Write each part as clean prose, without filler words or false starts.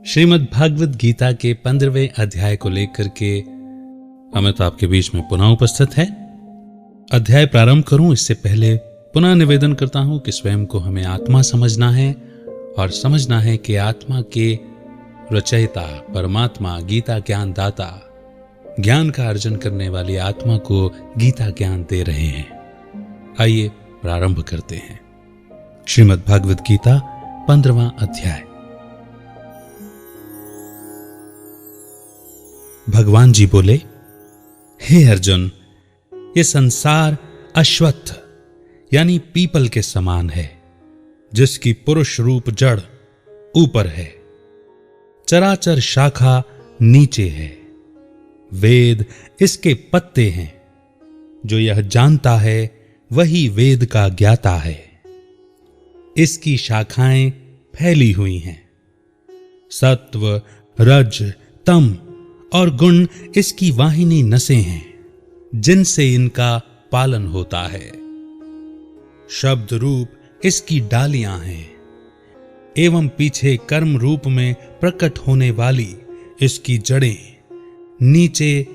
श्रीमद् भागवत गीता के 15वें अध्याय को लेकर के अमित आपके बीच में पुनः उपस्थित है। अध्याय प्रारंभ करूं इससे पहले पुनः निवेदन करता हूं कि स्वयं को हमें आत्मा समझना है और समझना है कि आत्मा के रचयिता परमात्मा गीता ज्ञान दाता ज्ञान का अर्जन करने वाली आत्मा को गीता ज्ञान दे रहे हैं। आइए प्रारंभ करते हैं। श्रीमद् भागवत गीता 15वां अध्याय। भगवान जी बोले, हे अर्जुन, ये संसार अश्वत्थ यानी पीपल के समान है, जिसकी पुरुष रूप जड़ ऊपर है, चराचर शाखा नीचे है। वेद इसके पत्ते हैं। जो यह जानता है वही वेद का ज्ञाता है। इसकी शाखाएं फैली हुई हैं। सत्व, रज, तम और गुण इसकी वाहिनी नसें हैं, जिनसे इनका पालन होता है। शब्द रूप इसकी डालियां हैं एवं पीछे कर्म रूप में प्रकट होने वाली इसकी जड़ें नीचे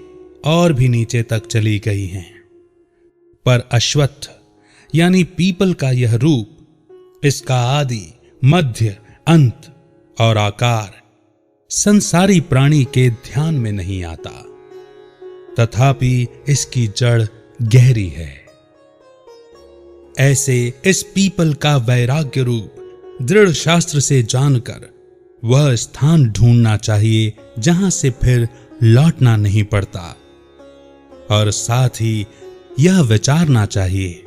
और भी नीचे तक चली गई हैं। पर अश्वत्थ यानी पीपल का यह रूप, इसका आदि, मध्य, अंत और आकार संसारी प्राणी के ध्यान में नहीं आता, तथापि इसकी जड़ गहरी है। ऐसे इस पीपल का वैराग्य रूप दृढ़ शास्त्र से जानकर वह स्थान ढूंढना चाहिए जहां से फिर लौटना नहीं पड़ता, और साथ ही यह विचारना चाहिए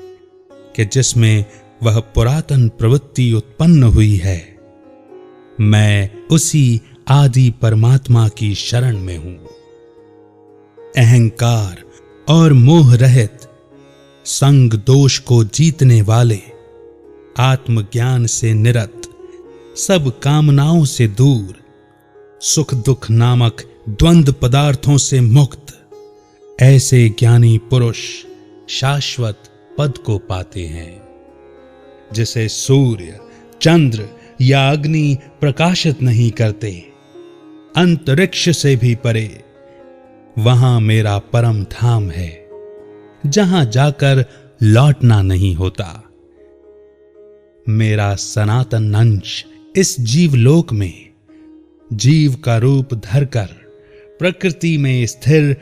कि जिसमें वह पुरातन प्रवृत्ति उत्पन्न हुई है, मैं उसी आदि परमात्मा की शरण में हूं। अहंकार और मोह रहित, संग दोष को जीतने वाले, आत्मज्ञान से निरत, सब कामनाओं से दूर, सुख दुख नामक द्वंद्व पदार्थों से मुक्त, ऐसे ज्ञानी पुरुष शाश्वत पद को पाते हैं। जिसे सूर्य, चंद्र या अग्नि प्रकाशित नहीं करते, अंतरिक्ष से भी परे वहां मेरा परम धाम है, जहां जाकर लौटना नहीं होता। मेरा सनातन अंश इस जीवलोक में जीव का रूप धरकर प्रकृति में स्थिर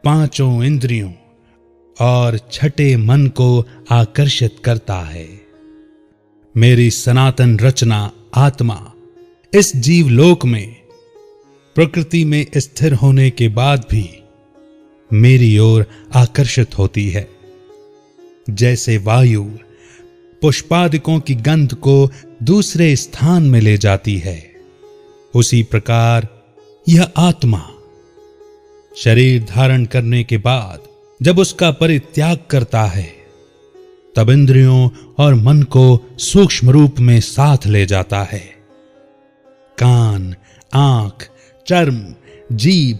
पांचों इंद्रियों और छठे मन को आकर्षित करता है। मेरी सनातन रचना आत्मा इस जीवलोक में प्रकृति में स्थिर होने के बाद भी मेरी ओर आकर्षित होती है। जैसे वायु पुष्पादिकों की गंध को दूसरे स्थान में ले जाती है, उसी प्रकार यह आत्मा शरीर धारण करने के बाद जब उसका परित्याग करता है, तब इंद्रियों और मन को सूक्ष्म रूप में साथ ले जाता है। कान, आंख, चर्म, जीभ,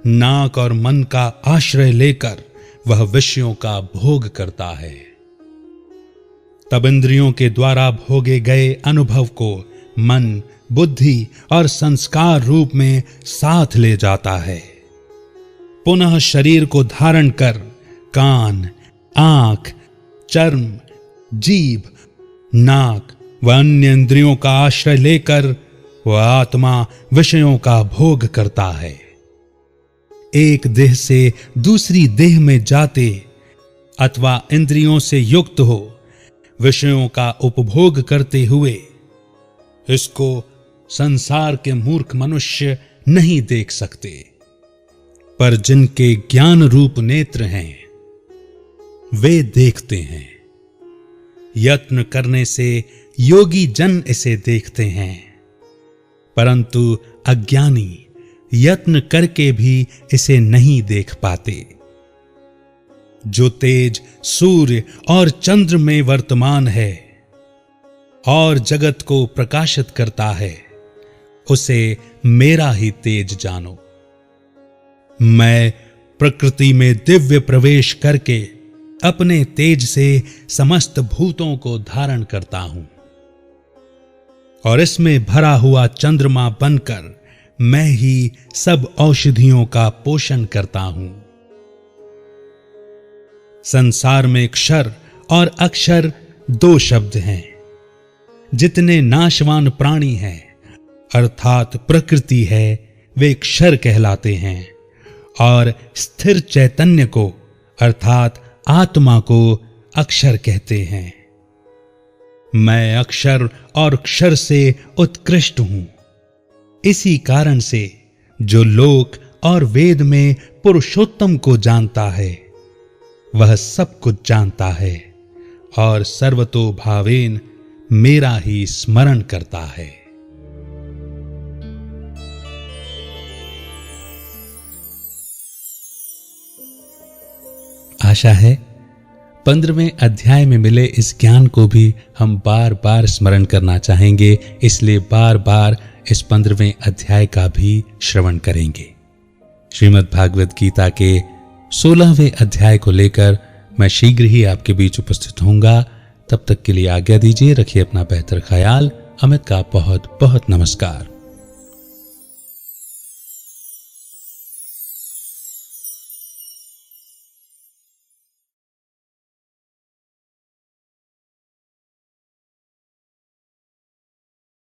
नाक और मन का आश्रय लेकर वह विषयों का भोग करता है। तब इंद्रियों के द्वारा भोगे गए अनुभव को मन, बुद्धि और संस्कार रूप में साथ ले जाता है। पुनः शरीर को धारण कर कान, आंख, चर्म, जीभ, नाक व अन्य इंद्रियों का आश्रय लेकर वह आत्मा विषयों का भोग करता है। एक देह से दूसरी देह में जाते अथवा इंद्रियों से युक्त हो विषयों का उपभोग करते हुए इसको संसार के मूर्ख मनुष्य नहीं देख सकते, पर जिनके ज्ञान रूप नेत्र हैं वे देखते हैं। यत्न करने से योगी जन इसे देखते हैं, परंतु अज्ञानी यत्न करके भी इसे नहीं देख पाते। जो तेज सूर्य और चंद्र में वर्तमान है और जगत को प्रकाशित करता है, उसे मेरा ही तेज जानो। मैं प्रकृति में दिव्य प्रवेश करके अपने तेज से समस्त भूतों को धारण करता हूं और इसमें भरा हुआ चंद्रमा बनकर मैं ही सब औषधियों का पोषण करता हूं। संसार में क्षर और अक्षर दो शब्द हैं। जितने नाशवान प्राणी हैं अर्थात प्रकृति है, वे क्षर कहलाते हैं और स्थिर चैतन्य को अर्थात आत्मा को अक्षर कहते हैं। मैं अक्षर और क्षर से उत्कृष्ट हूं। इसी कारण से जो लोक और वेद में पुरुषोत्तम को जानता है वह सब कुछ जानता है और सर्वतो भावेन मेरा ही स्मरण करता है। आशा है 15वें अध्याय में मिले इस ज्ञान को भी हम बार बार स्मरण करना चाहेंगे, इसलिए बार बार इस 15वें अध्याय का भी श्रवण करेंगे। श्रीमद् भागवत गीता के 16वें अध्याय को लेकर मैं शीघ्र ही आपके बीच उपस्थित होऊंगा। तब तक के लिए आज्ञा दीजिए। रखिए अपना बेहतर ख्याल। अमित का बहुत बहुत नमस्कार।